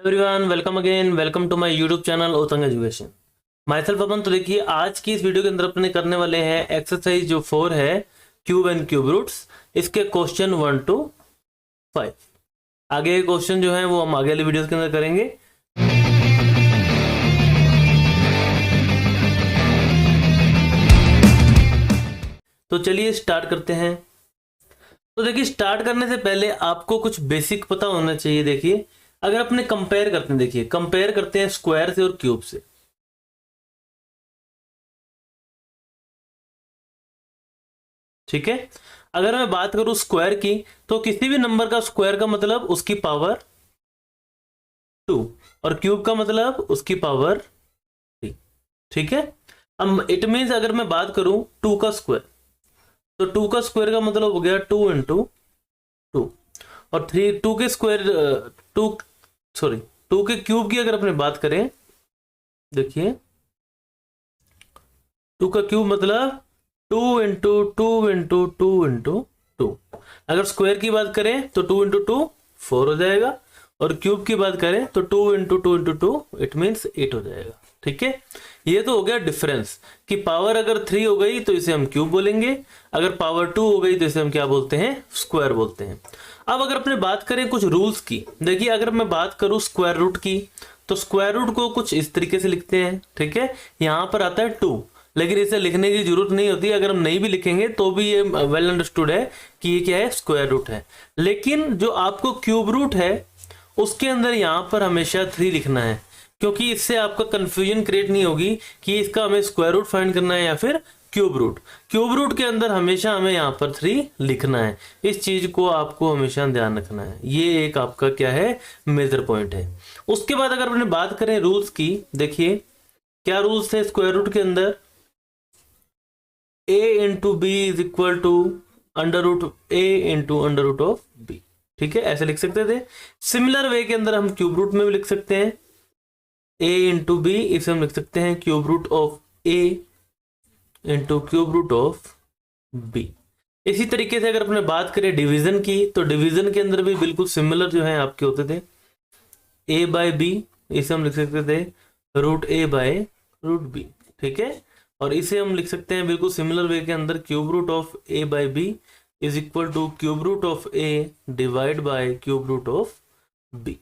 Everyone, welcome again, welcome to my YouTube channel Uttang education. Myself अपन। तो देखिए, आज की इस वीडियो के अंदर अपने करने वाले हैं एक्सरसाइज जो 4 है, क्यूब एंड क्यूब रूट्स, इसके क्वेश्चन 1 to 5। आगे क्वेश्चन जो है वो हम आगे वाली वीडियोस के अंदर करेंगे। तो चलिए स्टार्ट करते हैं। तो देखिए, स्टार्ट करने से पहले आपको कुछ बेसिक पता होना चाहिए। देखिए, अगर अपने कंपेयर करते हैं, देखिए कंपेयर करते हैं स्क्वायर से और क्यूब से। ठीक है, अगर मैं बात करूं स्क्वायर की, तो किसी भी नंबर का स्क्वायर का मतलब उसकी पावर 2 और क्यूब का मतलब उसकी पावर 3। ठीक है, अब इट मीन्स अगर मैं बात करूं 2 का स्क्वायर, तो 2 का स्क्वायर का मतलब हो गया 2 इंटू 2, और 3 2 के स्क्वायर 2 सॉरी 2 के क्यूब की अगर अपने बात करें, देखिए 2 का क्यूब मतलब 2 इंटू 2 इंटू 2 इंटू 2। अगर स्क्वायर की बात करें तो 2 इंटू 2 4 हो जाएगा, और क्यूब की बात करें तो 2 इंटू 2 इंटू 2 इट मीन्स 8 हो जाएगा। ठीक है, ये तो हो गया डिफरेंस कि पावर अगर 3 हो गई तो इसे हम क्यूब बोलेंगे, अगर पावर 2 हो गई तो इसे हम क्या बोलते हैं, स्क्वायर बोलते हैं। अब अगर अपने बात करें कुछ रूल्स की, देखिए अगर मैं बात करूं स्क्वायर रूट की, तो स्क्वायर रूट को कुछ इस तरीके से लिखते हैं। ठीक है, यहां पर आता है 2, लेकिन इसे लिखने की जरूरत नहीं होती। अगर हम नहीं भी लिखेंगे तो भी ये वेल अंडरस्टूड है कि ये क्या है, स्क्वायर रूट है। लेकिन जो आपको क्यूब रूट है उसके अंदर यहां पर हमेशा 3 लिखना है, क्योंकि इससे आपका कंफ्यूजन क्रिएट नहीं होगी कि इसका हमें स्क्वायर रूट फाइंड करना है या फिर क्यूब रूट। क्यूब रूट के अंदर हमेशा हमें यहाँ पर 3 लिखना है। इस चीज को आपको हमेशा ध्यान रखना है, ये एक आपका क्या है, मेजर पॉइंट है। उसके बाद अगर अपने बात करें रूल्स की, देखिए क्या रूल्स थे स्क्वायर रूट के अंदर, a into b is equal to under root a into under root of b. ठीक है, ऐसे लिख सकते थे। सिमिलर वे के अंदर हम क्यूब रूट में भी लिख सकते हैं, a इंटू बी, इसे हम लिख सकते हैं cube root of a into cube root of b. इसी तरीके से अगर अपने बात करें डिवीजन की, तो डिवीजन के अंदर भी बिल्कुल सिमिलर जो है आपके होते थे, a बाय बी, इसे हम लिख सकते थे root a by root b. ठीक है, और इसे हम लिख सकते हैं बिल्कुल सिमिलर वे के अंदर, cube root of a by b is equal to cube root of a divide by cube root of b।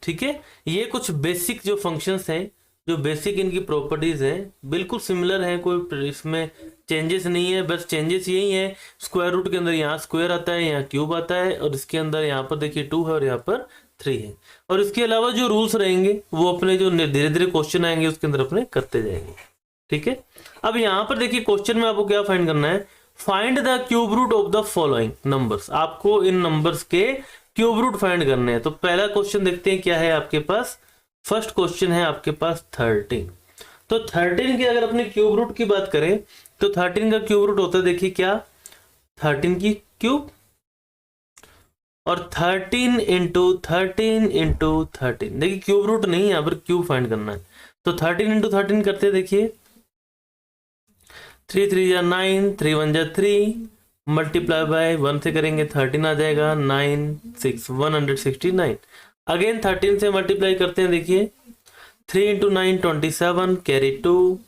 ठीक है, ये कुछ बेसिक जो फंक्शंस हैं, जो बेसिक इनकी प्रॉपर्टीज हैं, बिल्कुल सिमिलर है, कोई इसमें चेंजेस नहीं है। बस चेंजेस यही है, स्क्वायर रूट के अंदर यहाँ स्क्वायर आता है, यहाँ क्यूब आता है, और इसके अंदर यहाँ पर देखिए 2 है और यहाँ पर 3 है। और इसके अलावा जो रूल्स रहेंगे वो अपने जो धीरे धीरे क्वेश्चन आएंगे उसके अंदर अपने करते जाएंगे। ठीक है, अब यहाँ पर देखिए क्वेश्चन में आपको क्या फाइंड करना है, find the cube root of the following numbers. आपको इन नंबर्स के क्यूब रूट फाइंड करने हैं। तो पहला क्वेश्चन देखते हैं क्या है आपके पास। फर्स्ट क्वेश्चन है आपके पास 13। तो 13 की अगर अपने क्यूब रूट की बात करें, तो 13 का क्यूब रूट होता है, देखिए क्या, 13 की क्यूब, और 13 इंटू 13 इंटू 13। देखिए क्यूब रूट नहीं, यहाँ पर क्यूब फाइंड करना है। तो 13 इंटू 13 करते हैं, देखिए 3 3 जा 9, 3 1 जा 3, मल्टीप्लाई बाय 1 से करेंगे 13 आ जाएगा, 9 6 169। अगेन 13 से मल्टीप्लाई करते हैं, देखिए 3 इंटू 9 27 कैरी 2,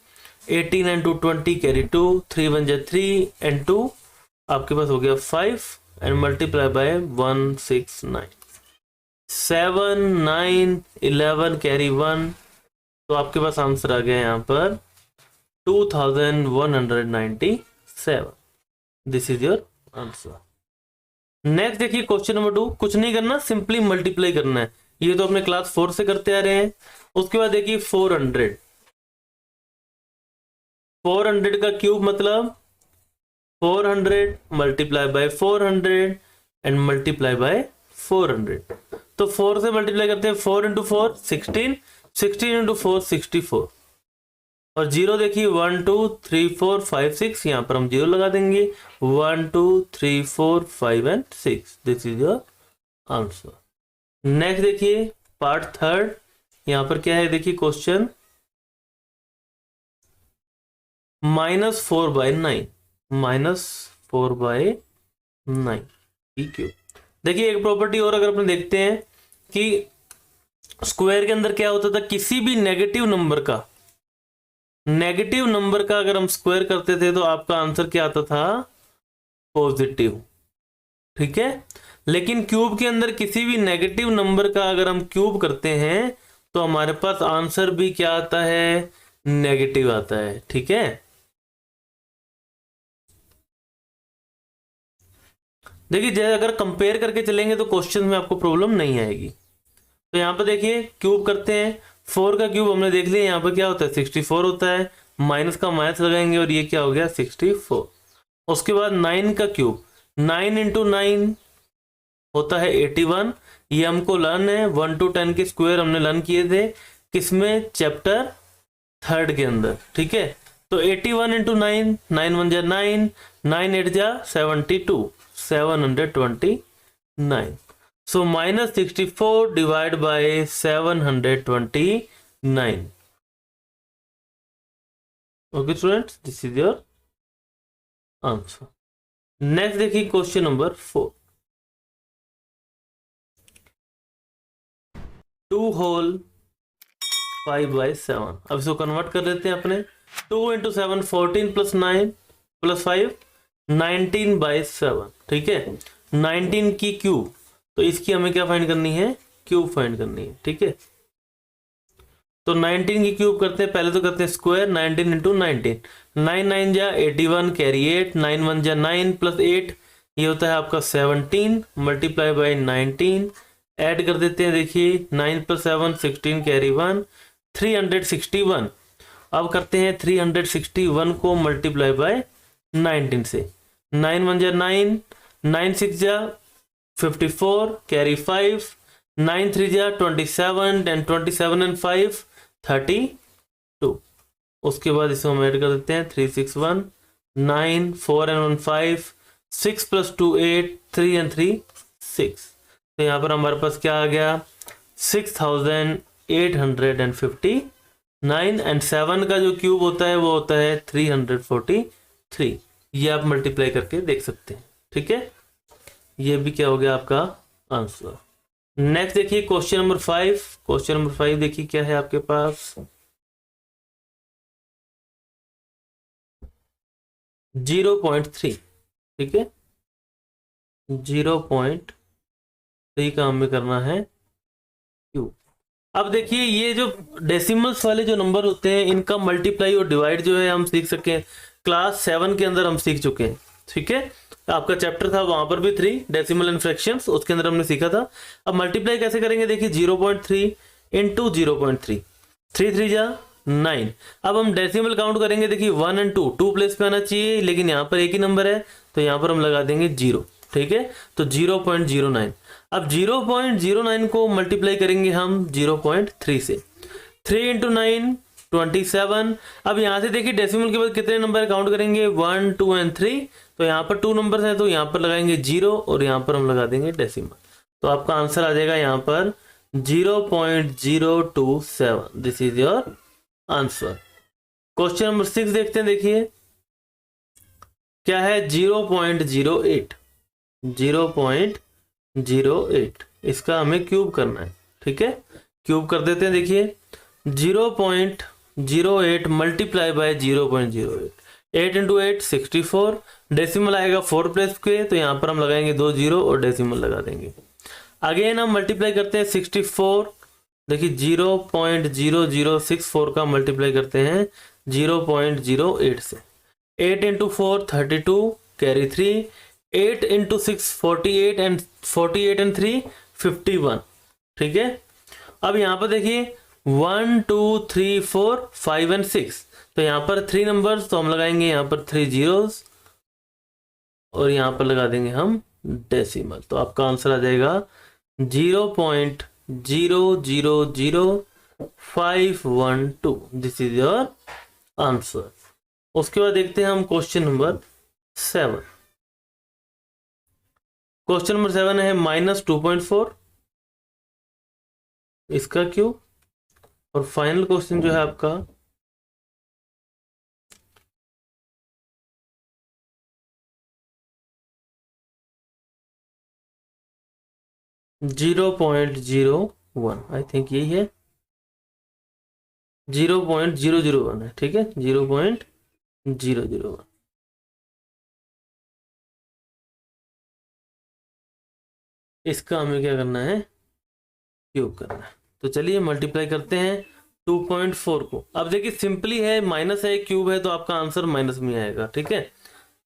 18 इंटू 20 कैरी 2, 3 1 जा 3 एंड 2 आपके पास हो गया 5, एंड मल्टीप्लाई बाय 169, 7 9 11 कैरी 1, तो आपके पास आंसर आ गया यहाँ पर 2197। This is your answer. Next देखिए क्वेश्चन नंबर 2, कुछ नहीं करना, सिंपली मल्टीप्लाई करना है। ये तो अपने क्लास 4 से करते आ रहे हैं। उसके बाद देखिए 400 का क्यूब मतलब 400 multiply by 400 and multiply by 400। तो 4 से मल्टीप्लाई करते हैं, 4 इंटू 4 16, 16 इंटू 4 64, और जीरो देखिए 1 2 3 4 5 6, यहाँ पर हम जीरो लगा देंगे, 1 2 3 4 5 and 6। This is your answer. Next देखिए पार्ट 3, यहाँ पर क्या है, देखिए क्वेश्चन -4 बाय 9, -4 बाय 9 क्यूब। देखिए एक प्रॉपर्टी और अगर अपन देखते हैं कि स्क्वायर के अंदर क्या होता था, किसी भी नेगेटिव नंबर का अगर हम स्क्वायर करते थे तो आपका आंसर क्या आता था, पॉजिटिव। ठीक है, लेकिन क्यूब के अंदर किसी भी नेगेटिव नंबर का अगर हम क्यूब करते हैं तो हमारे पास आंसर भी क्या आता है, नेगेटिव आता है। ठीक है, देखिए जैसे अगर कंपेयर करके चलेंगे तो क्वेश्चन में आपको प्रॉब्लम नहीं आएगी। तो यहाँ पर देखिए क्यूब करते हैं, 4 का क्यूब हमने देख लिया, यहाँ पर क्या होता है 64 होता है, माइनस का माइनस लगाएंगे और ये क्या हो गया 64। उसके बाद 9 का क्यूब, 9 इंटू 9 होता है 81। ये हमको लर्न है, 1 to 10 के स्क्वायर हमने लर्न किए थे किसमें, चैप्टर 3 के अंदर। ठीक है, तो 81 इंटू 9, 9 1 जा 9, 9 8 जा 72, 729। So minus 64 divided by 729. Okay students, this is your answer. Next देखिए क्वेश्चन नंबर 4, 2 होल 5/7। अब इसको कन्वर्ट कर लेते हैं अपने, 2 इंटू 7 14 प्लस 9 प्लस 5 19/7। ठीक है, 19 की क्यूब, तो इसकी हमें क्या फाइंड करनी है, क्यूब फाइंड करनी है। ठीक है, तो 19 की क्यूब करते हैं, पहले तो करते हैं स्क्वायर, 19 इंटू 19, 9 9 जा 81 कैरी 8, 9 1 जा 9 प्लस 8 ये होता है आपका 17 मल्टीप्लाई बाय 19। ऐड कर देते हैं, देखिए 9 प्लस 7 16 कैरी 1 361। अब करते हैं 361 को मल्टीप्लाई बाय 19 से, 9 1 जा 9, 9 6 जा 54 कैरी 5, 9 3 जा 27 एंड 27 एंड 5 32। उसके बाद इसको हम ऐड कर देते हैं 361, 9 4 एंड 1 5, 6 प्लस 2 8, 3 एंड 3 6। तो यहाँ पर हमारे पास क्या आ गया 6859 एंड 7 का जो क्यूब होता है वो होता है 343। ये आप मल्टीप्लाई करके देख सकते हैं। ठीक है, ये भी क्या हो गया आपका आंसर। नेक्स्ट देखिए क्वेश्चन नंबर 5। क्वेश्चन नंबर 5 देखिए क्या है आपके पास, 0.3। ठीक है, 0.3 का हमें करना है क्यूब। अब देखिए ये जो डेसिमल्स वाले जो नंबर होते हैं इनका मल्टीप्लाई और डिवाइड जो है हम सीख सके, क्लास 7 के अंदर हम सीख चुके हैं। ठीक है, आपका चैप्टर था वहां पर भी 3 डेसिमल एंड फ्रैक्शंस, उसके अंदर हमने सीखा था। अब मल्टीप्लाई कैसे करेंगे, देखिए 0.3 इंटू 0.3, 3 3 जा 9। अब हम डेसिमल काउंट करेंगे, देखिए 1 एंड 2 2 प्लेस पे आना चाहिए, लेकिन यहाँ पर एक ही नंबर है तो यहाँ पर हम लगा देंगे 0। ठीक है, तो 0.09। अब 0.09 को मल्टीप्लाई करेंगे हम 0.3 से, 3 इंटू 9 27। अब यहाँ से देखिए डेसिमल के बाद कितने नंबर काउंट करेंगे, 1 2 एंड 3। तो यहाँ पर 2 नंबर हैं तो यहाँ पर लगाएंगे 0 और यहाँ पर हम लगा देंगे डेसिमल। तो आपका आंसर आ जाएगा यहाँ पर 0.027। This is your answer. Question number 6 देखते हैं, देखिए क्या है 0.08। 0.08 इसका हमें क्यूब करना है। ठीक है, क्यूब कर देते हैं, देखिए 0.08 मल्टीप्लाई बाय 0.08, 8 इंटू 8 64। डेसिमल आएगा 4 प्लेस के, तो यहाँ पर हम लगाएंगे 2 0 और डेसिमल लगा देंगे। अगेन हम मल्टीप्लाई करते हैं 64, देखिए 0.0064 का मल्टीप्लाई करते हैं 0.08 से, 8 इंटू 4 32 कैरी 3, 8 इंटू 6 48 एंड 3 51। ठीक है, अब यहाँ पर देखिए 1 2 3 4 5 एंड 6, तो यहाँ पर 3 नंबर्स, तो हम लगाएंगे यहाँ पर 3 zeros और यहाँ पर लगा देंगे हम डेसिमल। तो आपका आंसर आ जाएगा 0.000512। This is your answer. उसके बाद देखते हैं हम क्वेश्चन नंबर 7। क्वेश्चन नंबर 7 है -2.4 इसका क्यूब, और फाइनल क्वेश्चन जो है आपका 0.0 1, आई थिंक यही है, 0.001 है, ठीक है, 0.001। इसका हमें क्या करना है, क्यूब करना है। तो चलिए मल्टीप्लाई करते हैं 2.4 को। अब देखिए सिंपली है, माइनस है, क्यूब है, तो आपका आंसर माइनस में आएगा, ठीक है।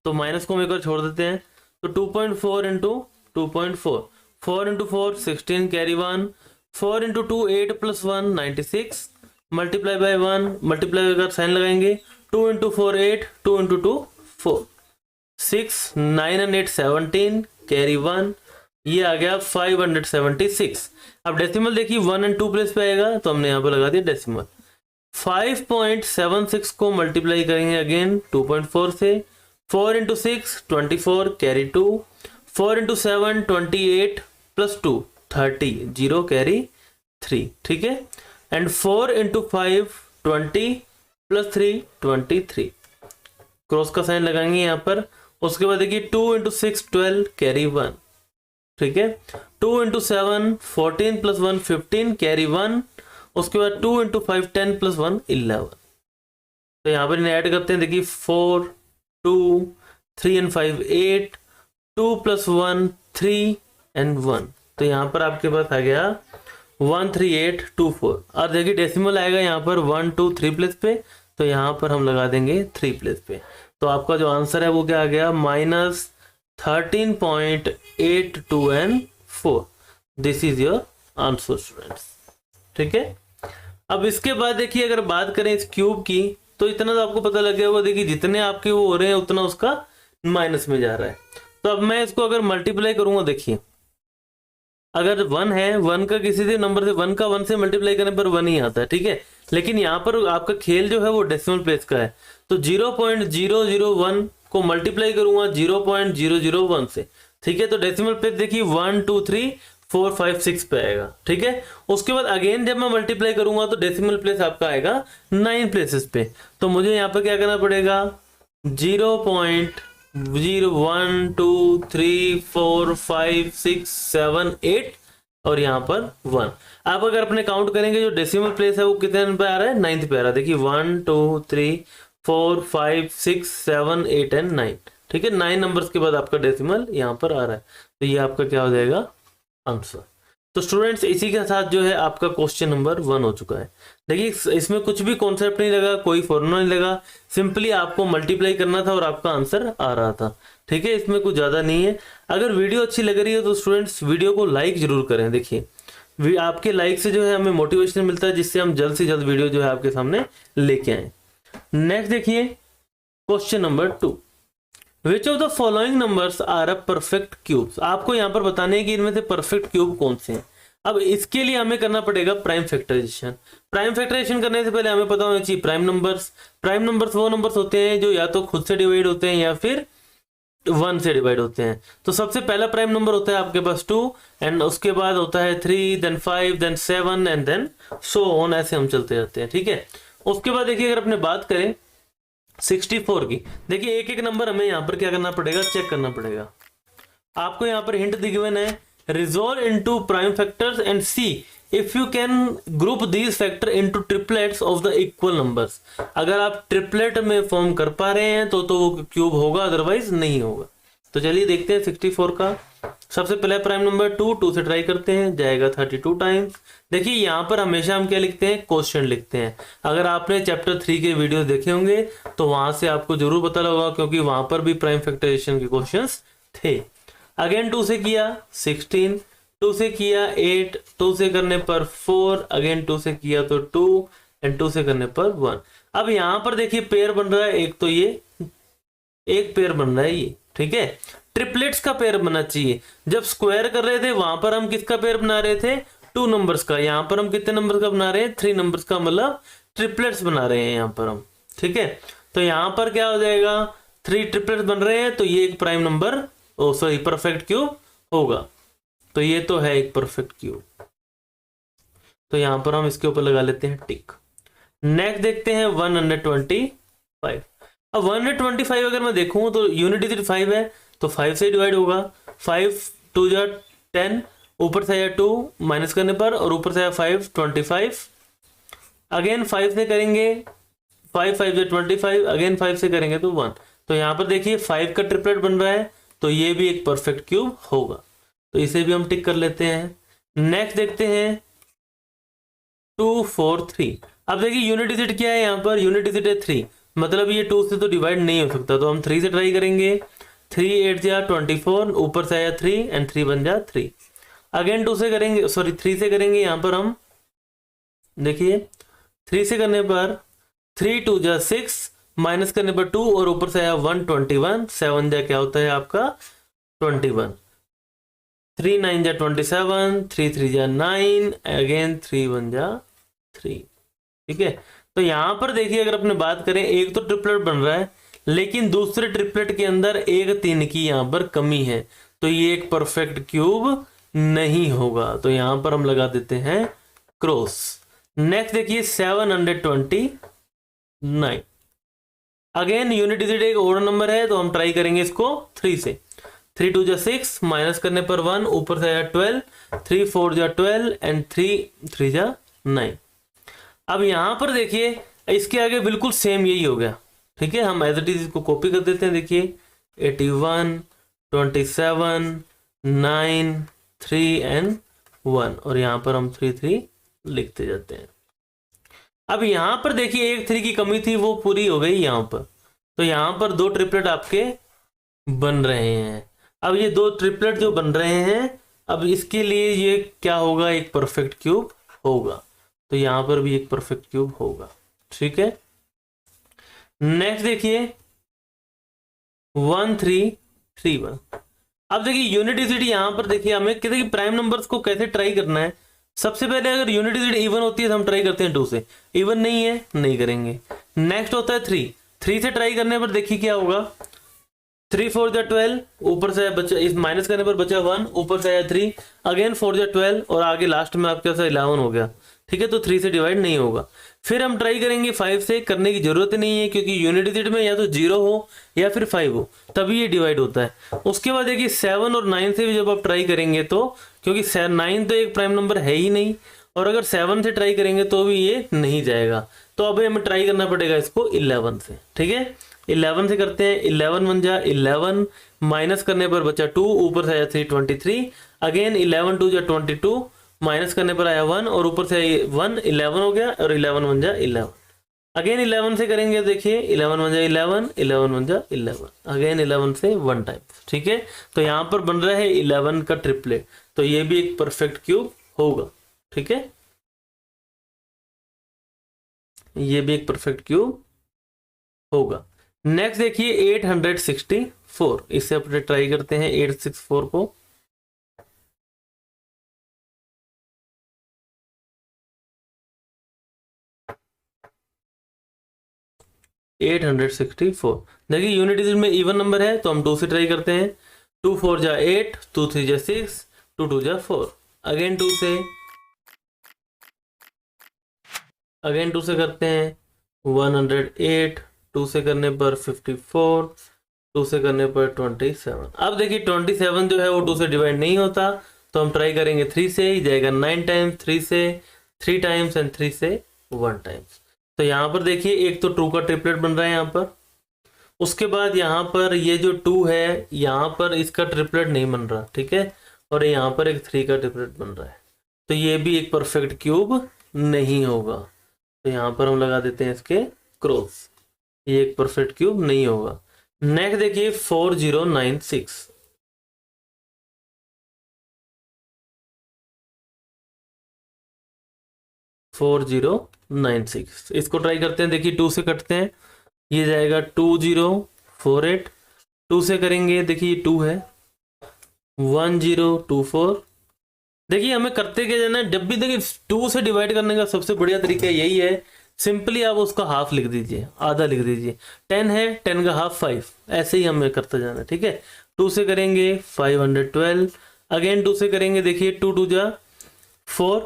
तो माइनस को हम एक बार छोड़ देते हैं। तो 2.4 into 2.4, 4 into 4 16 carry 1, 4 into 2 8 plus 1 96, multiply by 1, multiply का साइन लगाएंगे, 2 इंटू 4 8, 2 इंटू 2 4, 6 9 and 8 17 कैरी 1, ये आ गया 576। अब डेसिमल देखिए 1 और 2 प्लेस पे आएगा, तो हमने यहाँ पर लगा दिया डेसिमल। 5.76 को मल्टीप्लाई करेंगे अगेन 2.4 से, 4 into 6 24 carry 2, 4 into 7 28 plus 2 30 0 carry 3, ठीक है। एंड 4 इंटू 5 20 प्लस 3 23, क्रॉस का साइन लगाएंगे यहाँ पर। उसके बाद देखिए 2 इंटू 6 12 कैरी 1, ठीक है। 2 इंटू 7 14 प्लस 1 15 कैरी 1, उसके बाद 2 इंटू 5 10 प्लस 1 11। तो यहाँ पर ऐड करते हैं, देखिए 4 2 3 एंड 5 8, 2 प्लस 1 3 एंड 1। तो यहाँ पर आपके पास आ गया 13824। और देखिए डेसिमल आएगा यहाँ पर 1 2 3 प्लेस पे, तो यहाँ पर हम लगा देंगे 3 प्लेस पे। तो आपका जो आंसर है वो क्या आ गया, -13.82 this is your answer students, ठीक है। अब इसके बाद देखिए अगर बात करें इस क्यूब की, तो इतना तो आपको पता लग गया होगा, देखिए जितने आपके वो हो रहे हैं उतना उसका माइनस में जा रहा है। तो अब मैं इसको अगर मल्टीप्लाई करूंगा, देखिए अगर 1 है, 1 का किसी से नंबर से 1 का 1 से मल्टीप्लाई करने पर 1 ही आता है, ठीक है। लेकिन यहाँ पर आपका खेल जो है वो डेसिमल प्लेस का है, तो 0.001 को मल्टीप्लाई करूंगा 0.001 से, ठीक है। तो डेसिमल प्लेस देखिए 1 2 3 4 5 6 पे आएगा, ठीक है। उसके बाद अगेन जब मैं मल्टीप्लाई करूंगा तो डेसिमल प्लेस आपका आएगा 9 प्लेसेस पे। तो मुझे यहाँ पर क्या करना पड़ेगा, 0.01 2 3 4 5 6 7 8 और यहाँ पर 1। आप अगर अपने काउंट करेंगे जो डेसिमल प्लेस है वो कितने पे आ रहा है, 9th पे आ रहा है। देखिए 1 2 3 4 5 6 7 8 एंड 9, ठीक है। 9 नंबर्स के बाद आपका डेसिमल यहाँ पर आ रहा है, तो ये आपका क्या हो जाएगा, आंसर। तो स्टूडेंट्स इसी के साथ जो है आपका क्वेश्चन नंबर 1 हो चुका है। देखिए इसमें कुछ भी कॉन्सेप्ट नहीं लगा, कोई फॉर्मूला नहीं लगा, सिंपली आपको मल्टीप्लाई करना था और आपका आंसर आ रहा था, ठीक है। इसमें कुछ ज़्यादा नहीं है। अगर वीडियो अच्छी लग रही है तो स्टूडेंट्स वीडियो को लाइक जरूर करें। देखिए आपके लाइक से जो है हमें मोटिवेशन मिलता है, जिससे हम जल्द से जल्द वीडियो जो है आपके सामने लेके आए। नेक्स्ट देखिए question number 2, which of the following numbers are a perfect cubes. आपको यहाँ पर बताने हैं कि इनमें से परफेक्ट क्यूब कौन से हैं। अब इसके लिए हमें करना पड़ेगा प्राइम फैक्टराइजेशन। प्राइम फैक्टराइजेशन करने से पहले हमें पता होना चाहिए प्राइम नंबर्स। प्राइम नंबर्स वो नंबर्स होते हैं जो या तो खुद से डिवाइड होते हैं या फिर 1 से डिवाइड होते हैं। तो सबसे पहला प्राइम नंबर होता है आपके पास 2, एंड उसके बाद होता है 3, then 5, then 7 and then so on, ऐसे हम चलते जाते हैं, ठीक है। उसके बाद देखिए अगर अपने बात करें 64 की, देखिए एक एक नंबर हमें यहाँ पर क्या करना पड़ेगा, चेक करना पड़ेगा। आपको यहाँ पर हिंट गिवन है, resolve into prime factors and see if you can group these factor into triplets of the equal numbers. अगर आप ट्रिपलेट में फॉर्म कर पा रहे हैं तो वो क्यूब होगा, अदरवाइज नहीं होगा। तो चलिए देखते हैं 64 का। सबसे पहले प्राइम नंबर 2 से ट्राई करते हैं, जाएगा 32 टाइम्स। देखिए यहाँ पर हमेशा हम क्या लिखते हैं, क्वेश्चन लिखते हैं। अगर आपने चैप्टर 3 के वीडियो देखे होंगे तो वहां से आपको जरूर पता लगा, क्योंकि वहां पर भी प्राइम फैक्टराइजेशन के क्वेश्चंस थे। अगेन 2 से किया 16, 2 से किया 8, 2 से करने पर 4, अगेन 2 से किया तो 2 एंड 2 से करने पर 1। अब यहाँ पर देखिए पेयर बन रहा है एक, तो ये एक पेयर बन रहा है ये, ठीक है। ट्रिपलेट्स का पेयर बनना चाहिए। जब स्क्वायर कर रहे थे वहां पर हम किसका पेयर बना रहे थे, 2 नंबर्स का। यहाँ पर हम कितने नंबर का बना रहे हैं, 3 नंबर्स का, मतलब ट्रिपलेट्स बना रहे हैं यहाँ पर हम, ठीक है। तो यहाँ पर क्या हो जाएगा, 3 ट्रिपलेट्स बन रहे हैं, तो ये एक प्राइम नंबर, ओ सॉरी परफेक्ट क्यूब होगा। तो ये तो है एक परफेक्ट क्यूब, तो यहाँ पर हम इसके ऊपर लगा लेते हैं टिक। नेक्स्ट देखते हैं 125। अब 125 अगर मैं देखूं तो यूनिट डिजिट 5 है, तो 5 से डिवाइड होगा, 5 2 जा 10, ऊपर से आया 2 माइनस करने पर, और ऊपर से आया 5 25। अगेन 5 से करेंगे, 5 5 जो 25, अगेन 5 से करेंगे तो 1। तो यहाँ पर देखिए 5 का ट्रिपलेट बन रहा है, तो ये भी एक परफेक्ट क्यूब होगा, तो इसे भी हम टिक कर लेते हैं। नेक्स्ट देखते हैं 2 4 3। अब देखिए यूनिट डिजिट क्या है, यहाँ पर यूनिट डिजिट है 3, मतलब ये 2 से तो डिवाइड नहीं हो सकता, तो हम 3 से ट्राई करेंगे। 3 8 जा 24, ऊपर से आया 3 एंड 3 बन जा 3। अगेन 2 से करेंगे, सॉरी 3 से करेंगे, यहाँ पर हम देखिए 3 से करने पर 3 2 जा 6, माइनस करने पर 2, और ऊपर से आया 1 21, 7 जा क्या होता है आपका 21, 3 9 जा 27, 3 3 जा 9, अगेन 3 1 जा 3। ठीक है, तो यहां पर देखिए अगर अपने बात करें, एक तो ट्रिपलेट बन रहा है, लेकिन दूसरे ट्रिपलेट के अंदर एक 3 की यहां पर कमी है, तो ये एक परफेक्ट क्यूब नहीं होगा, तो यहां पर हम लगा देते हैं क्रॉस। नेक्स्ट देखिए 729। अगेन यूनिट डिजिट एक ओड नंबर है, तो हम ट्राई करेंगे इसको 3 से। 3 2 जा 6, माइनस करने पर 1, ऊपर से आया 12, 3 4 जा 12 एंड 3 3 जा 9। अब यहां पर देखिए इसके आगे बिल्कुल सेम यही हो गया। ठीक है, हम एज इट इज इसको कॉपी कर देते हैं। देखिए 81 27 9 3 एंड 1, और यहां पर हम 3 3 लिखते जाते हैं। अब यहां पर देखिए एक 3 की कमी थी, वो पूरी हो गई यहां पर, तो यहां पर 2 ट्रिपलेट आपके बन रहे हैं। अब ये 2 ट्रिपलेट जो बन रहे हैं, अब इसके लिए ये क्या होगा, एक परफेक्ट क्यूब होगा, तो यहां पर भी एक परफेक्ट क्यूब होगा। ठीक है, नेक्स्ट देखिए 1 3 3 1। अब देखिए यूनिट डिजिट यहां पर देखिए हमें कहते हैं कि प्राइम नंबर्स को कैसे ट्राई करना है। सबसे पहले अगर यूनिट डिजिट इवन होती है तो हम ट्राई करते हैं 2 से, इवन नहीं है नहीं करेंगे। नेक्स्ट होता है 3 से ट्राई करने पर देखिए क्या होगा, 3 4 जा 12, ऊपर से बचा, इस माइनस करने पर बचा 1, ऊपर से आया 3, अगेन 4 जा 12, और आगे लास्ट में आपके पास 11 हो गया। ठीक है, तो 3 से डिवाइड नहीं होगा। फिर हम ट्राई करेंगे 5 से, करने की जरूरत नहीं है क्योंकि यूनिट डिजिट में या तो 0 हो या फिर 5 हो, तभी ये डिवाइड होता है। उसके बाद देखिए 7 और 9 से भी जब आप ट्राई करेंगे, तो क्योंकि 9 तो एक प्राइम नंबर है ही नहीं, और अगर 7 से ट्राई करेंगे तो भी ये नहीं जाएगा, तो अभी हमें ट्राई करना पड़ेगा इसको 11 से। ठीक है, 11 से करते हैं। 11 बन जा 11, माइनस करने पर बचा 2, ऊपर से आया 3 23, अगेन 11 2 जा 22, माइनस करने पर आया 1, और ऊपर से 1 11 हो गया, और 11 बन जा 11। अगेन 11 से करेंगे, देखिए 11 बन जा 11, 11 बन जा 11, अगेन 11 से 1 टाइम। ठीक है, तो यहाँ पर बन रहा है 11 का ट्रिपलेट, तो ये भी एक परफेक्ट क्यूब होगा। ठीक है, ये भी एक परफेक्ट क्यूब होगा। नेक्स्ट देखिए 864, इससे अपने ट्राई करते हैं 864 को। देखिए यूनिट डिजिट में इवन नंबर है, तो हम 2 से ट्राई करते हैं। 2 4 जा 8, 2 3 जा 6, 2 2 जा 4, अगेन 2 से, अगेन 2 से करते हैं 108, 2 से करने पर 54, 2 से करने पर 27। अब देखिए 27 जो है वो 2 से डिवाइड नहीं होता, तो हम ट्राई करेंगे 3 से, ही जाएगा 9 टाइम्स, 3 से 3 टाइम्स एंड 3 से 1 टाइम्स। तो यहाँ पर देखिए एक तो 2 का ट्रिपलेट बन रहा है यहाँ पर, उसके बाद यहाँ पर ये जो 2 है, यहाँ पर इसका ट्रिपलेट नहीं बन रहा। ठीक है, और यहाँ पर एक 3 का ट्रिपलेट बन रहा है, तो ये भी एक परफेक्ट क्यूब नहीं होगा, तो यहाँ पर हम लगा देते हैं इसके क्रॉस, ये एक परफेक्ट क्यूब नहीं होगा। नेक्स्ट देखिए 4096, इसको ट्राई करते हैं। देखिए 2 से कटते हैं, ये जाएगा 2048, 2 से करेंगे, देखिए 2 है 1024। देखिए हमें करते क्या जाना है, जब भी देखिए 2 से डिवाइड करने का सबसे बढ़िया तरीका यही है, सिंपली आप उसका हाफ लिख दीजिए, आधा लिख दीजिए। 10 है, 10 का हाफ 5, ऐसे ही हमें करते जाना। ठीक है, 2 से करेंगे 512, अगेन 2 से करेंगे, देखिए 2 2 जा 4,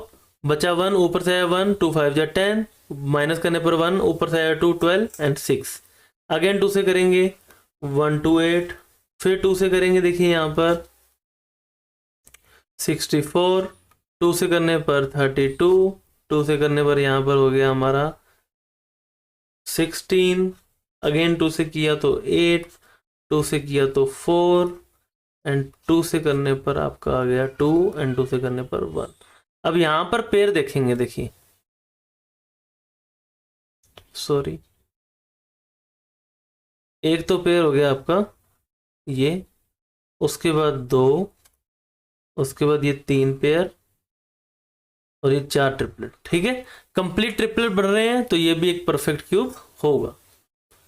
बचा 1, ऊपर से आया 1, 2 5 जा 10, माइनस करने पर 1, ऊपर से आया 2 12 एंड 6, अगेन 2 से करेंगे 128, फिर 2 से करेंगे, देखिए यहाँ पर 64, 2 से करने पर 32, 2 से करने पर यहाँ पर हो गया हमारा 16, अगेन 2 से किया तो 8, 2 से किया तो 4 एंड 2 से करने पर आपका आ गया 2 एंड 2 से करने पर 1। अब यहाँ पर पेयर देखेंगे, देखिए सॉरी, एक तो पेयर हो गया आपका ये, उसके बाद 2, उसके बाद ये 3 पेयर और ये 4 ट्रिपलेट। ठीक है, कंप्लीट ट्रिपलेट बन रहे हैं तो ये भी एक परफेक्ट क्यूब होगा।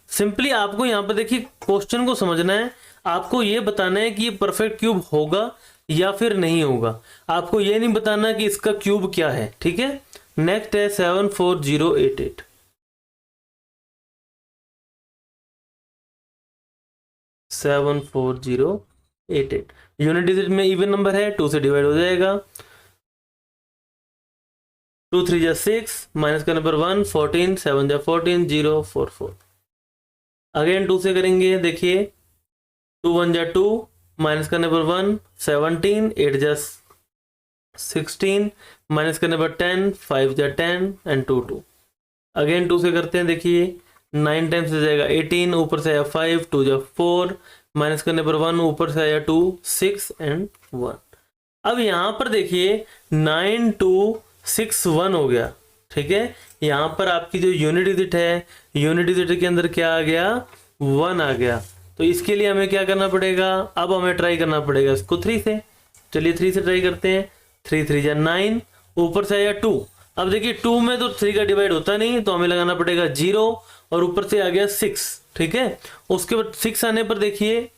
सिंपली आपको यहाँ पर देखिए क्वेश्चन को समझना है, आपको ये बताना है कि ये परफेक्ट क्यूब होगा या फिर नहीं होगा, आपको ये नहीं बताना कि इसका क्यूब क्या है। ठीक है, नेक्स्ट है 74088। 74088 यूनिट डिजिट में इवन नंबर है, 2 से डिवाइड हो जाएगा। 2 3 जा 6, माइनस करने पर 1, 14, 7 जा 14, 0 4 4। अगेन 2 से करेंगे, देखिए 2 1 जा 2, माइनस करने पर 1, 17, 8 जा 16, माइनस करने पर 10, 5 जा 10 एंड 2 2। अगेन 2 से करते हैं, देखिए 9 टाइम्स से जाएगा 18, ऊपर से आया 5, 2 जा 4, माइनस करने पर 1, ऊपर से आया 2, 6 एंड 1। अब यहाँ पर देखिए 9 2 6 1 हो गया। ठीक है, यहाँ पर आपकी जो यूनिट डिजिट है, यूनिट डिजिट के अंदर क्या आ गया, 1 आ गया। तो इसके लिए हमें क्या करना पड़ेगा, अब हमें ट्राई करना पड़ेगा इसको 3 से। चलिए 3 से ट्राई करते हैं। 3 3 जा 9, ऊपर से आया 2। अब देखिए 2 में तो 3 का डिवाइड होता नहीं, तो हमें लगाना पड़ेगा 0 और ऊपर से आ गया 6। ठीक है, उसके बाद 6 आने पर देखिए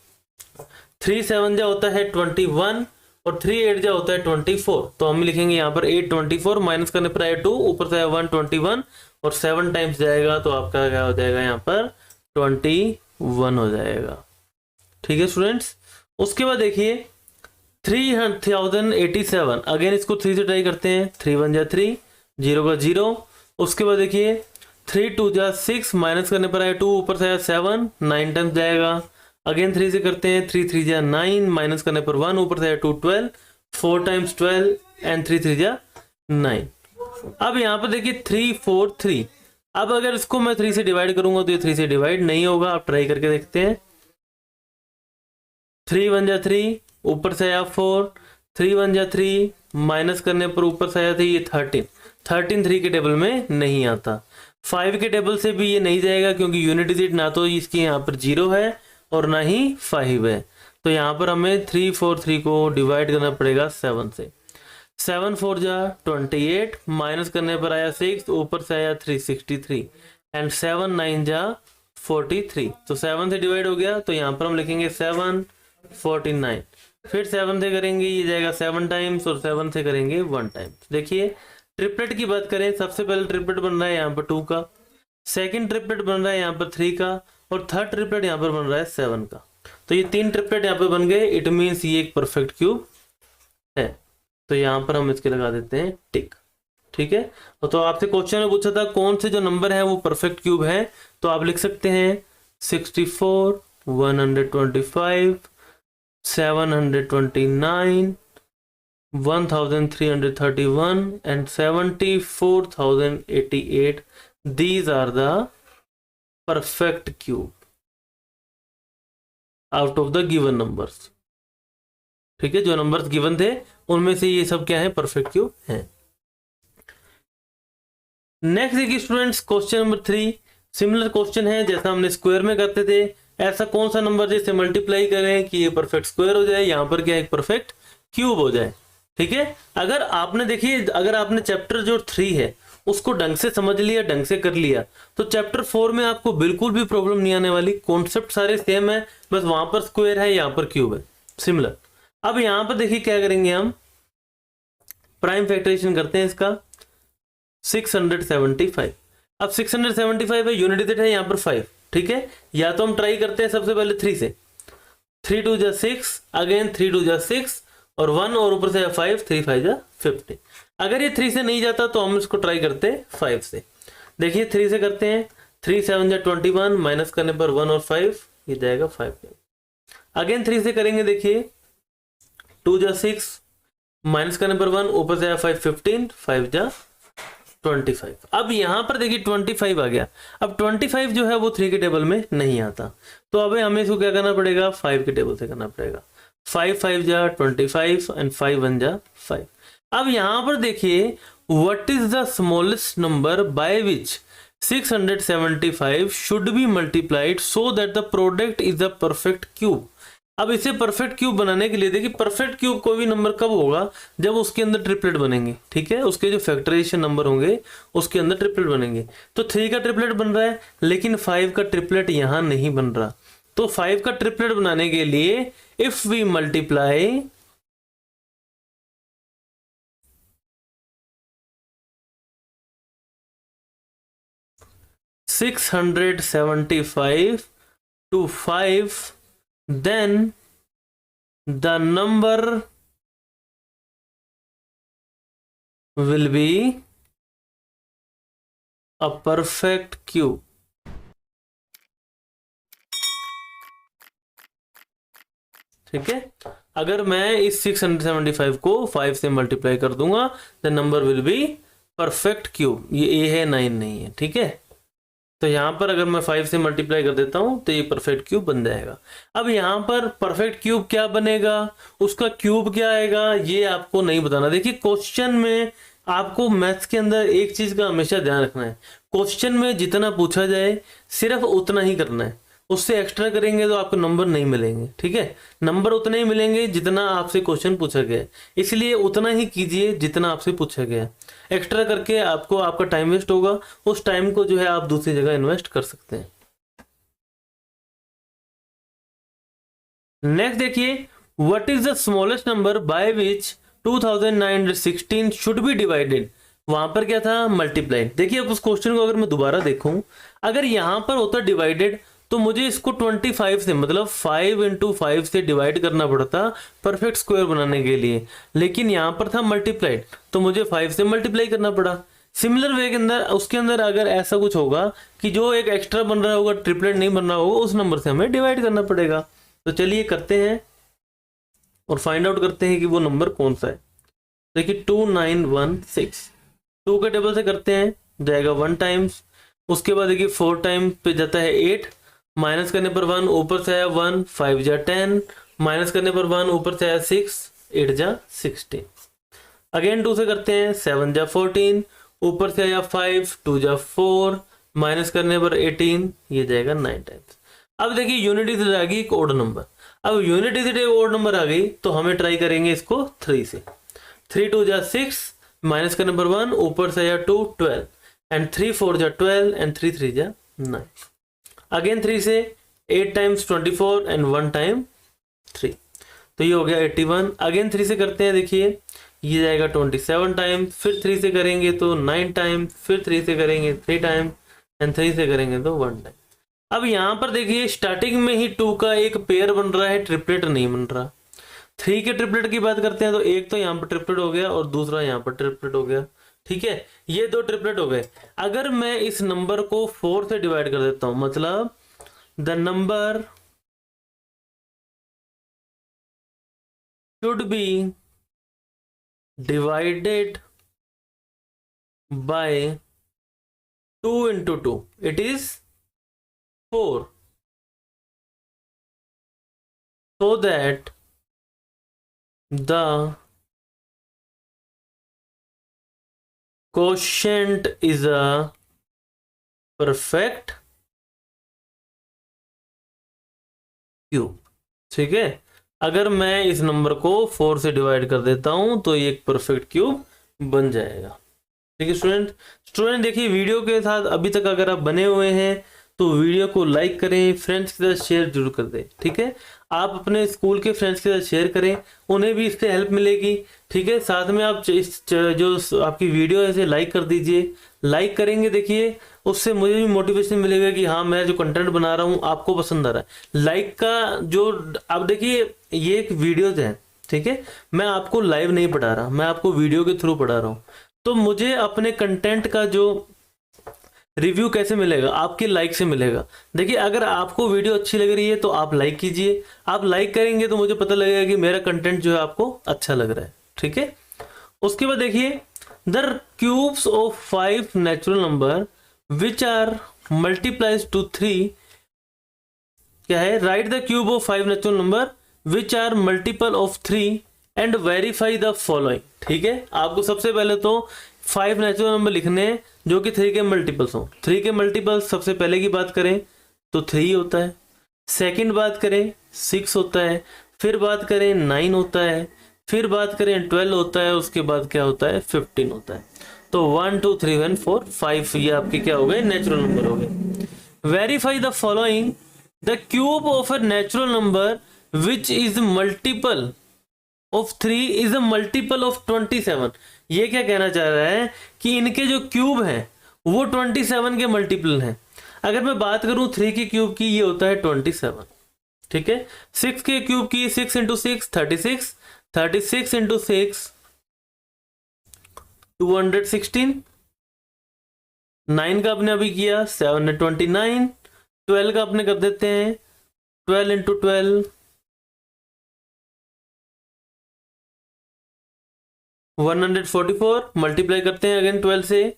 3 7 जा होता है 21 और 3 8 जा होता है 24। तो हम लिखेंगे यहाँ पर 8 24, माइनस करने पर आया 2, ऊपर से आया 1 21 और 7 टाइम्स जाएगा तो आपका क्या हो जाएगा, यहाँ पर 21 हो जाएगा। ठीक है स्टूडेंट्स, उसके बाद देखिए 3087, अगेन इसको 3 से ट्राई करते हैं। 3 1 जा 3, 0 का 0। उसके बाद देखिए 3 2 जा 6, माइनस करने पर आया 2, ऊपर से आया 7, 9 टाइम्स जाएगा। अगेन 3 से करते हैं। 3 3 जा 9, माइनस करने पर 1, ऊपर से आया 2 12, 4 टाइम्स 12 एंड 3 3 जा 9। अब यहाँ पर देखिए 3 4 3। अब अगर इसको मैं 3 से डिवाइड करूंगा तो ये 3 से डिवाइड नहीं होगा। आप ट्राई करके देखते हैं। 3 1 जा 3, ऊपर से आया 4, 3 1 जा 3, माइनस करने पर ऊपर से आया था ये 13। 13 3 के टेबल में नहीं आता। 5 के टेबल से भी ये नहीं जाएगा क्योंकि यूनिट डिजिट ना तो इसकी यहाँ पर 0 है और ना ही 5 है। तो यहाँ पर हमें 3 4 3 को डिवाइड करना पड़ेगा 7 से। 7 4 जा 28, माइनस करने पर आया 6, ऊपर से आया 363 एंड 7 9 जा 43। तो 7 से डिवाइड हो गया तो यहाँ पर हम लिखेंगे 7 49। फिर 7 से करेंगे, ये जाएगा 7 टाइम्स और 7 से करेंगे 1 टाइम्स। देखिए ट्रिपलेट की बात करें, सबसे पहले ट्रिपलेट बन रहा है यहाँ पर 2 का, सेकंड ट्रिपलेट बन रहा है यहाँ पर 3 का और थर्ड ट्रिपलेट यहाँ पर बन रहा है 7 का। तो ये 3 ट्रिपलेट यहाँ पे बन गए। इट मीन्स ये एक परफेक्ट क्यूब है। तो यहाँ पर हम इसके लगा देते हैं टिक। ठीक है, तो आपसे क्वेश्चन में पूछा था कौन से जो नंबर है वो परफेक्ट क्यूब है, तो आप लिख सकते हैं 64 125 729 1331 and 74,088. These are the perfect cube out of the given numbers. ठीक है, जो नंबर्स गिवन थे उनमें से ये सब क्या है, परफेक्ट क्यूब हैं। नेक्स्ट देखिए students, question number 3 similar question है जैसा हमने स्क्वायर में करते थे। ऐसा कौन सा नंबर जिससे मल्टीप्लाई करें कि ये परफेक्ट स्क्वायर हो जाए, यहाँ पर क्या एक परफेक्ट क्यूब हो जाए। ठीक है, अगर आपने देखिए, अगर आपने चैप्टर जो 3 है उसको ढंग से समझ लिया, ढंग से कर लिया, तो चैप्टर 4 में आपको बिल्कुल भी प्रॉब्लम नहीं आने वाली। कॉन्सेप्ट सारे सेम है, बस वहां पर स्क्वायर है, यहाँ पर क्यूब है, सिमिलर। अब यहाँ पर देखिए क्या करेंगे, हम प्राइम फैक्टराइजेशन करते हैं इसका 675। अब 675 है, यूनिट डिजिट है यहाँ पर 5। ठीक है, या तो हम ट्राई करते हैं सबसे पहले 3 से। 3 2 जा 6, अगेन 3 2 जा 6 और 1 और ऊपर से 5, 3 5 जा 50। अगर ये 3 से नहीं जाता तो हम इसको ट्राई करते हैं 5 से। देखिए 3 से करते हैं। 3 7 जा 21, माइनस करने पर 1 और 5, ये जाएगा 5। अगेन 3 से करेंगे, देखिए 2 जा 6, माइनस करने पर 1, ऊपर से आया 5 15, 5 जा 25। अब यहां पर देखिए 25 आ गया। अब 25 जो है वो 3 के टेबल में नहीं आता, तो अब हमें इसको क्या करना पड़ेगा, 5 के टेबल से करना पड़ेगा। 5 5 जा 25 एंड 5 1 जा 5। अब यहां पर देखिए what is the smallest number by which 675 should be multiplied so that the product is the perfect cube. अब इसे परफेक्ट क्यूब बनाने के लिए देखिए, परफेक्ट क्यूब कोई भी नंबर कब होगा, जब उसके अंदर ट्रिपलेट बनेंगे, ठीक है, उसके जो फैक्टराइजेशन नंबर होंगे उसके अंदर ट्रिपलेट बनेंगे। तो 3 का ट्रिपलेट बन रहा है, लेकिन 5 का ट्रिपलेट यहां नहीं बन रहा। तो 5 का ट्रिपलेट बनाने के लिए if we multiply 675 to 5, then the number will be a perfect cube। ठीक है, अगर मैं इस 675 को 5 से मल्टीप्लाई कर दूंगा, the number will be perfect cube. ये ए है, 9 नहीं है, ठीक है। तो यहां पर अगर मैं 5 से मल्टीप्लाई कर देता हूं तो ये परफेक्ट क्यूब बन जाएगा। अब यहां पर परफेक्ट क्यूब क्या बनेगा, उसका क्यूब क्या आएगा, ये आपको नहीं बताना। देखिए क्वेश्चन में आपको मैथ्स के अंदर एक चीज का हमेशा ध्यान रखना है, क्वेश्चन में जितना पूछा जाए सिर्फ उतना ही करना है, उससे एक्स्ट्रा करेंगे तो आपको नंबर नहीं मिलेंगे, ठीक है। नंबर उतने ही मिलेंगे जितना आपसे क्वेश्चन पूछा गया है, इसलिए उतना ही कीजिए जितना आपसे पूछा गया है। एक्स्ट्रा करके आपको आपका टाइम वेस्ट होगा, उस टाइम को जो है आप दूसरी जगह इन्वेस्ट कर सकते हैं। नेक्स्ट देखिए, what is the smallest number by which 2916 should be divided. वहां पर क्या था, मल्टीप्लाइड। देखिए अब उस क्वेश्चन को अगर मैं दोबारा देखूं, अगर यहां पर होता डिवाइडेड तो मुझे इसको 25 से, मतलब 5 × 5 से डिवाइड करना पड़ता परफेक्ट स्क्वायर बनाने के लिए, लेकिन यहां पर था मल्टीप्लाइड तो मुझे 5 से मल्टीप्लाई करना पड़ा। सिमिलर वे के अंदर उसके अंदर अगर ऐसा कुछ होगा कि जो एक एक्स्ट्रा बन रहा होगा, ट्रिपलेट नहीं बन रहा होगा, उस नंबर से हमें डिवाइड करना पड़ेगा। तो चलिए करते हैं और फाइंड आउट करते हैं कि वो नंबर कौन सा है। देखिए 2916 2 के टेबल से करते हैं, जाएगा 1 टाइम्स, उसके बाद देखिए 4 टाइम पे जाता है 8, माइनस करने पर 1, ऊपर से आया 1, 5 जा 10, माइनस करने पर 1, ऊपर से आया 6, 8 जा 16। अगेन 2 से करते हैं, 7 जा 14, ऊपर से आया 5, 2 जा 4, माइनस करने पर 18, ये जाएगा 9 टाइम्स। अब देखिए यूनिटी से आ गई एक ओड नंबर। अब यूनिटी से एक ओड नंबर आ गई तो हमें ट्राई करेंगे इसको 3 से। 3 2 जा 6, माइनस करने पर 1, ऊपर से आया 2, 12, एंड 3 4 जा 12, एंड 3 3 जा 9। अगेन 3 से 8 टाइम्स 24 एंड 1 टाइम 3, तो ये हो गया 81। अगेन 3 से करते हैं, देखिए ये जाएगा 27 टाइम, फिर 3 से करेंगे तो 9 टाइम, फिर 3 से करेंगे 3 टाइम, एंड 3 से करेंगे तो 1 टाइम। अब यहां पर देखिए स्टार्टिंग में ही 2 का एक पेयर बन रहा है, ट्रिपलेट नहीं बन रहा। 3 के ट्रिपलेट की बात करते हैं तो एक तो यहाँ पर ट्रिपलेट हो गया और दूसरा यहाँ पर ट्रिपलेट हो गया, ठीक है, ये 2 ट्रिपलेट हो गए। अगर मैं इस नंबर को 4 से डिवाइड कर देता हूं, मतलब the number should be divided by 2 × 2, it is 4, so that the quotient is a perfect cube. ठीक है, अगर मैं इस नंबर को 4 से डिवाइड कर देता हूं तो ये एक परफेक्ट क्यूब बन जाएगा। ठीक है स्टूडेंट देखिए वीडियो के साथ अभी तक अगर आप बने हुए हैं तो वीडियो को लाइक करें, फ्रेंड्स के साथ शेयर जरूर कर दें। ठीक है, आप अपने स्कूल के फ्रेंड्स के साथ शेयर करें, उन्हें भी इससे हेल्प मिलेगी। ठीक है, साथ में आप इस जो आपकी वीडियो है इसे लाइक कर दीजिए। लाइक करेंगे देखिए उससे मुझे भी मोटिवेशन मिलेगा कि हाँ मैं जो कंटेंट बना रहा हूँ आपको पसंद आ रहा है। लाइक का जो आप देखिए ये एक वीडियोज है, ठीक है, मैं आपको लाइव नहीं पढ़ा रहा, मैं आपको वीडियो के थ्रू पढ़ा रहा हूँ। तो मुझे अपने कंटेंट का जो रिव्यू कैसे मिलेगा, आपके लाइक से मिलेगा। देखिए अगर आपको वीडियो अच्छी लग रही है तो आप लाइक कीजिए, आप लाइक करेंगे तो मुझे पता लगेगा कि मेरा कंटेंट जो है आपको अच्छा लग रहा है। ठीक है। उसके बाद देखिए the cubes of 5 natural number which are multiplies to 3, क्या है, right the cube of 5 natural number which are multiple of 3 and verify the following. ठीक है, आपको सबसे पहले तो 5 नेचुरल नंबर लिखने हैं जो कि 3 के मल्टीपल्स हों। 3 के मल्टीपल्स सबसे पहले की बात करें तो 3 होता है, सेकंड बात करें 6 होता है, फिर बात करें 9 होता है, फिर बात करें 12 होता है, उसके बाद क्या होता है 15 होता है। तो 1 2 3 1 4 5 ये आपके क्या हो गए, नेचुरल नंबर हो गए। Verify the following, the cube of a natural number which is multiple of 3 is a multiple of 27। ये क्या कहना चाह रहा है कि इनके जो क्यूब हैं वो 27 के मल्टीपल हैं। अगर मैं बात करूं 3 के क्यूब की, ये होता है 27, ठीक है। 6 के क्यूब की 6 इंटू 6 36, 36 इंटू 6 216, 9 का आपने अभी किया 729, 12 का आपने कर देते हैं 12 इंटू 12 144, मल्टीप्लाई करते हैं अगेन 12 से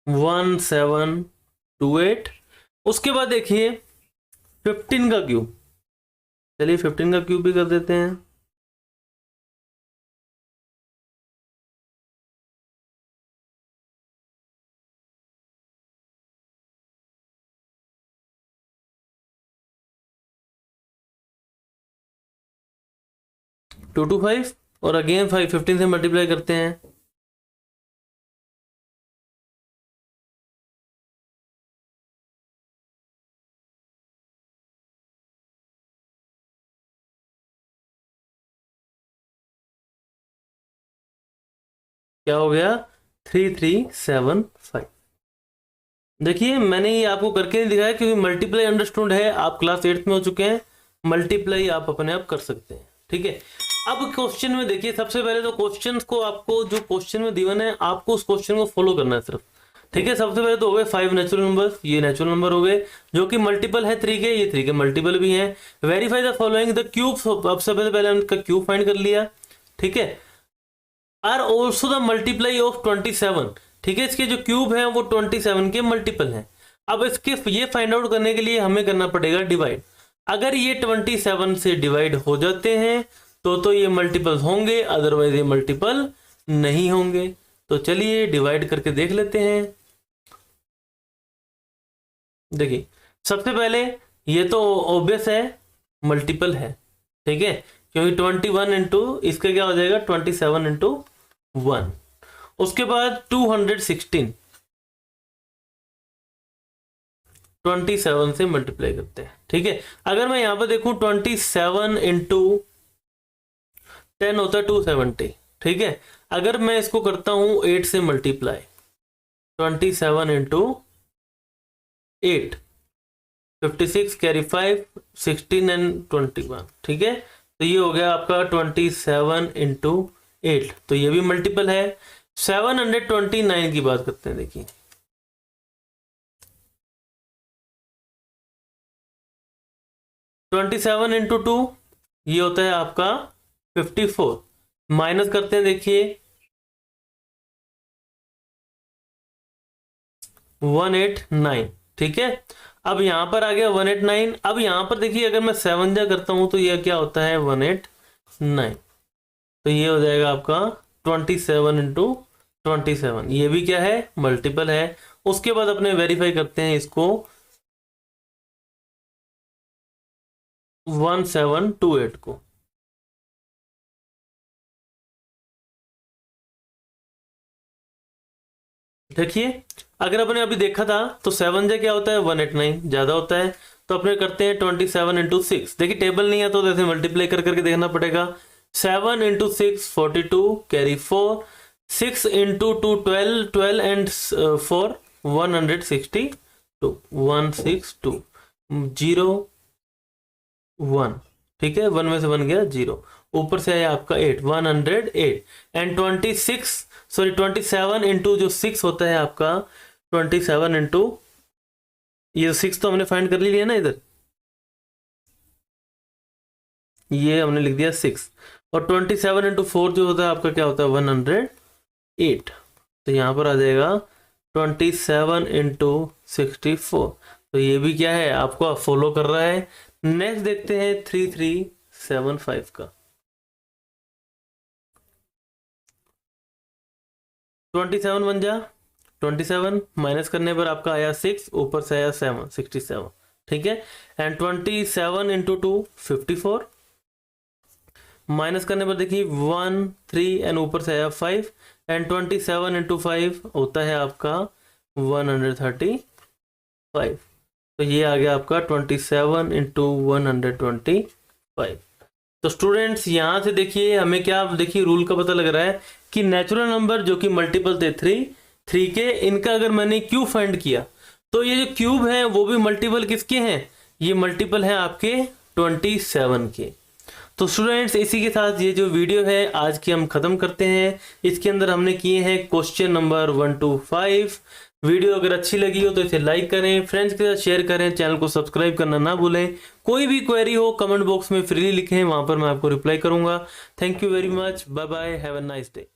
1728। उसके बाद देखिए 15 का क्यूब, चलिए 15 का क्यूब भी कर देते हैं। टू टू 5 और अगेन 5 15 से मल्टीप्लाई करते हैं। क्या हो गया 3375। देखिए मैंने ये आपको करके नहीं दिखाया क्योंकि मल्टीप्लाई अंडरस्टूड है, आप क्लास 8th में हो चुके हैं, मल्टीप्लाई आप अपने आप कर सकते हैं, ठीक है। अब क्वेश्चन में देखिए सबसे पहले तो क्वेश्चन को, आपको जो क्वेश्चन में दिवन है आपको उस क्वेश्चन को फॉलो करना है सिर्फ, ठीक है। सबसे पहले तो हो गए 5 नेचुरल नंबर्स, ये नेचुरल नंबर हो गए जो कि मल्टीपल है 3 के, ये 3 के मल्टीपल भी हैं। Verify the following, the cube, अब सबसे पहले उनका क्यूब फाइंड कर लिया, ठीक है। Are also the multiply of 27, ठीक है, इसके जो क्यूब है वो 27 के मल्टीपल हैं। अब इसके ये फाइंड आउट करने के लिए हमें करना पड़ेगा डिवाइड। अगर ये 27 से डिवाइड हो जाते हैं तो ये मल्टीपल होंगे, अदरवाइज ये मल्टीपल नहीं होंगे। तो चलिए डिवाइड करके देख लेते हैं। देखिए सबसे पहले ये तो ऑब्वियस है मल्टीपल है, ठीक है, क्योंकि 21 इंटू इसका क्या हो जाएगा 27 इंटू 1। उसके बाद 216 27 से मल्टीप्लाई करते हैं, ठीक है। अगर मैं यहां पर देखूं 27 इंटू 10 होता है 270, ठीक है। अगर मैं इसको करता हूं 8 से मल्टीप्लाई, 27 इंटू 8 56 कैरी 5 16 एंड 21, ठीक है। तो ये हो गया आपका 27 इंटू 8, तो ये भी मल्टीपल है। 729 की बात करते हैं, देखिए 27 इंटू 2 ये होता है आपका 54, माइनस करते हैं देखिए 189, ठीक है। अब यहां पर आ गया 189। अब यहां पर देखिए अगर मैं 7 जा करता हूं तो ये क्या होता है 189, तो ये हो जाएगा आपका 27 इंटू 27, ये भी क्या है मल्टीपल है। उसके बाद अपने वेरीफाई करते हैं इसको 1728 को, देखिए अगर अपने अभी देखा था तो 7 जा क्या होता है 189 ज्यादा होता है, तो अपने करते हैं 27 इंटू 6। देखिए टेबल नहीं है तो जैसे मल्टीप्लाई कर करके देखना पड़ेगा। 7 इंटू 6 42 कैरी 4, 6 इंटू 2 12, 12 एंड 4 162, 162 0 1, ठीक है, 1 में से 1 गया 0, ऊपर से आया आपका 8 108 एंड 27 इंटू जो 6 होता है आपका 27 इंटू ये 6 तो हमने फाइंड कर लिया ना इधर, ये हमने लिख दिया 6, और 27 इंटू 4 जो होता है आपका क्या होता है 108, तो यहाँ पर आ जाएगा 27 इंटू 64, तो ये भी क्या है आपको फॉलो कर रहा है। नेक्स्ट देखते हैं 3375 का। 27 बन जा, 27 माइनस करने पर आपका आया 6, ऊपर से आया 7, 67, ठीक है। एंड 27 इंटू 2 54, माइनस करने पर देखिए 1 3 एंड ऊपर से आया 5, एंड 27 इंटू 5 होता है आपका 135, तो ये आ गया आपका 27 इंटू 125। तो स्टूडेंट्स यहाँ से देखिए हमें क्या, देखिए रूल का पता लग रहा है कि नेचुरल नंबर जो कि मल्टीपल थे 3 के, इनका अगर मैंने क्यूब फाइंड किया तो ये जो क्यूब है वो भी मल्टीपल किसके हैं, ये मल्टीपल है आपके 27 के। तो स्टूडेंट्स इसी के साथ ये जो वीडियो है आज की हम खत्म करते हैं। इसके अंदर हमने किए हैं क्वेश्चन नंबर 1 to 5। वीडियो अगर अच्छी लगी हो तो इसे लाइक करें, फ्रेंड्स के साथ शेयर करें, चैनल को सब्सक्राइब करना ना भूलें। कोई भी क्वेरी हो कमेंट बॉक्स में फ्रीली लिखें, वहां पर मैं आपको रिप्लाई करूंगा। Thank you very much, bye bye, have a nice day.